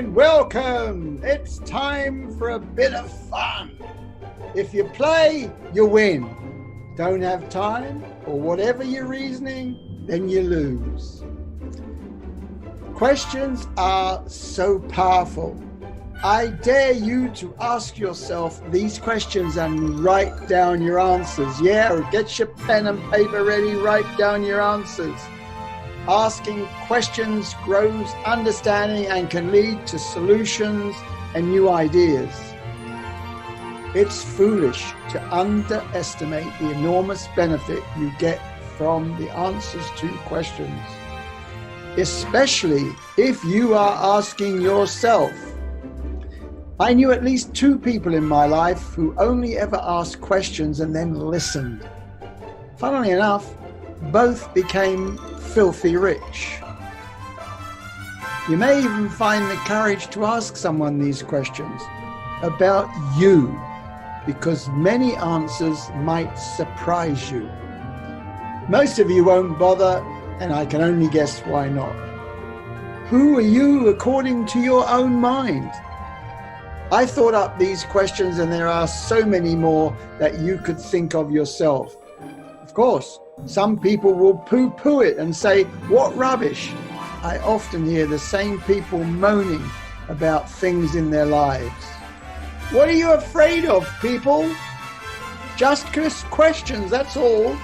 and welcome. It's time for a bit of fun. If you play, you win. Don't have time, or whatever your reasoning, then you lose. Questions are so powerful. I dare you to ask yourself these questions and write down your answers. Yeah, get your pen and paper ready, write down your answers. Asking questions grows understanding and can lead to solutions and new ideas. It's foolish to underestimate the enormous benefit you get from the answers to questions, especially if you are asking yourself. I knew at least 2 people in my life who only ever asked questions and then listened. Funnily enough, both became filthy rich. You may even find the courage to ask someone these questions about you, because many answers might surprise you. Most of you won't bother, and I can only guess why not. Who are you according to your own mind? I thought up these questions, and there are so many more that you could think of yourself. Of course, some people will poo-poo it and say, what rubbish. I often hear the same people moaning about things in their lives. What are you afraid of, people? Just questions, that's all.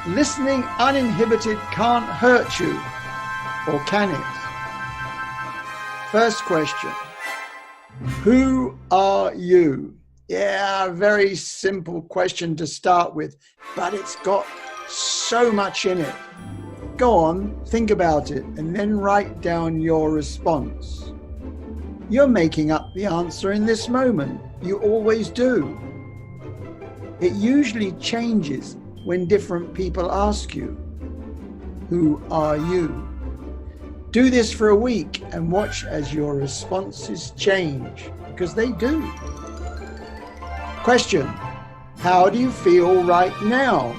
Listening uninhibited can't hurt you, or can it? First question. Who are you? Yeah, a very simple question to start with, but it's got so much in it. Go on, think about it, and then write down your response. You're making up the answer in this moment. You always do. It usually changes when different people ask you, who are you? Do this for a week and watch as your responses change, because they do. Question, how do you feel right now?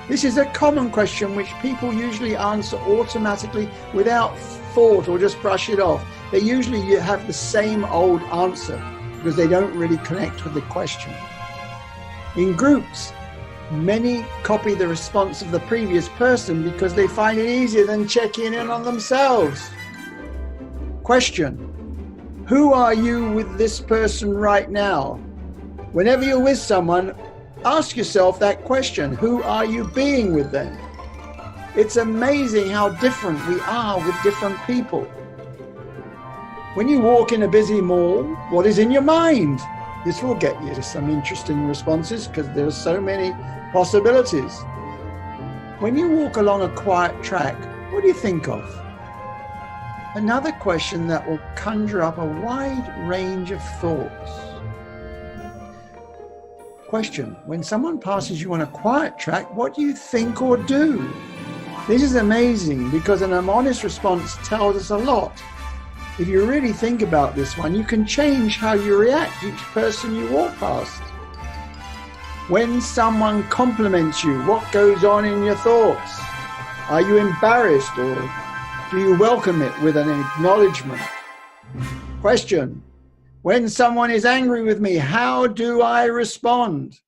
This is a common question which people usually answer automatically without thought or just brush it off. They usually have the same old answer because they don't really connect with the question. In groups, many copy the response of the previous person because they find it easier than checking in on themselves. Question, who are you with this person right now? Whenever you're with someone, ask yourself that question, who are you being with them? It's amazing how different we are with different people. When you walk in a busy mall, what is in your mind? This will get you to some interesting responses because there are so many possibilities. When you walk along a quiet track, what do you think of? Another question that will conjure up a wide range of thoughts. Question, when someone passes you on a quiet track, what do you think or do? This is amazing because an honest response tells us a lot. If you really think about this one, you can change how you react to each person you walk past. When someone compliments you, what goes on in your thoughts? Are you embarrassed or do you welcome it with an acknowledgement? Question, when someone is angry with me, how do I respond?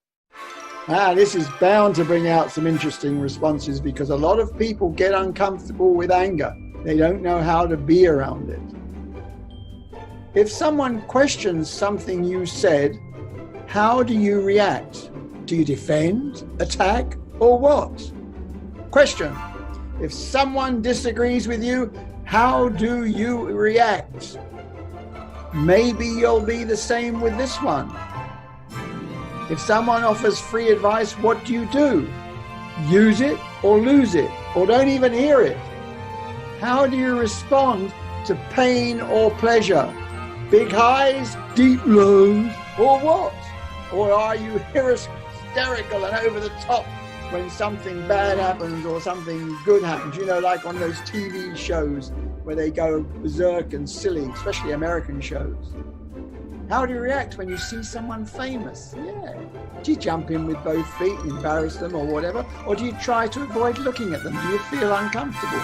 This is bound to bring out some interesting responses because a lot of people get uncomfortable with anger. They don't know how to be around it. If someone questions something you said, how do you react? Do you defend, attack, or what? Question, if someone disagrees with you, how do you react? Maybe you'll be the same with this one. If someone offers free advice, what do you do? Use it or lose it, or don't even hear it? How do you respond to pain or pleasure? Big highs, deep lows, or what? Or are you hysterical and over the top when something bad happens or something good happens? You know, like on those TV shows where they go berserk and silly, especially American shows. How do you react when you see someone famous? Yeah. Do you jump in with both feet and embarrass them or whatever? Or do you try to avoid looking at them? Do you feel uncomfortable?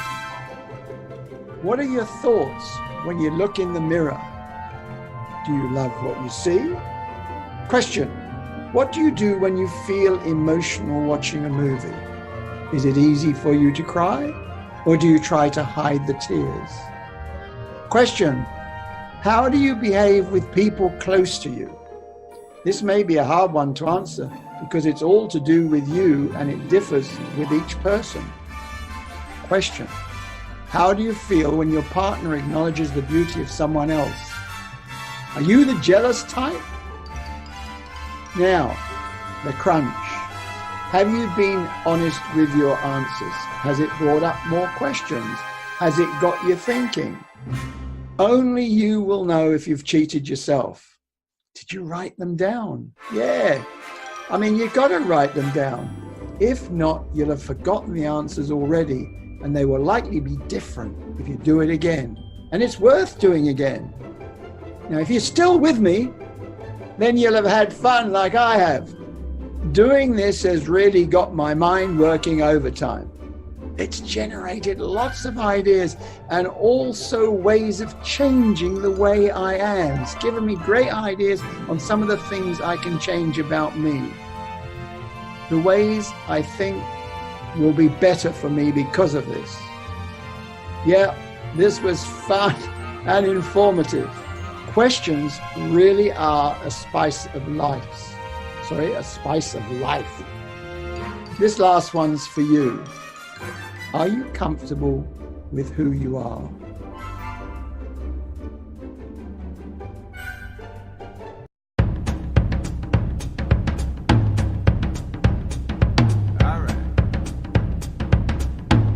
What are your thoughts when you look in the mirror? Do you love what you see? Question, what do you do when you feel emotional watching a movie? Is it easy for you to cry, or do you try to hide the tears? Question, how do you behave with people close to you? This may be a hard one to answer because it's all to do with you and it differs with each person. Question, how do you feel when your partner acknowledges the beauty of someone else? Are you the jealous type? Now, the crunch. Have you been honest with your answers? Has it brought up more questions? Has it got you thinking? Only you will know if you've cheated yourself. Did you write them down? Yeah. I mean, you've got to write them down. If not, you'll have forgotten the answers already, and they will likely be different if you do it again. And it's worth doing again. Now, if you're still with me, then you'll have had fun like I have. Doing this has really got my mind working overtime. It's generated lots of ideas and also ways of changing the way I am. It's given me great ideas on some of the things I can change about me. The ways I think will be better for me because of this. Yeah, this was fun and informative. Questions really are a spice of life. A spice of life. This last one's for you. Are you comfortable with who you are?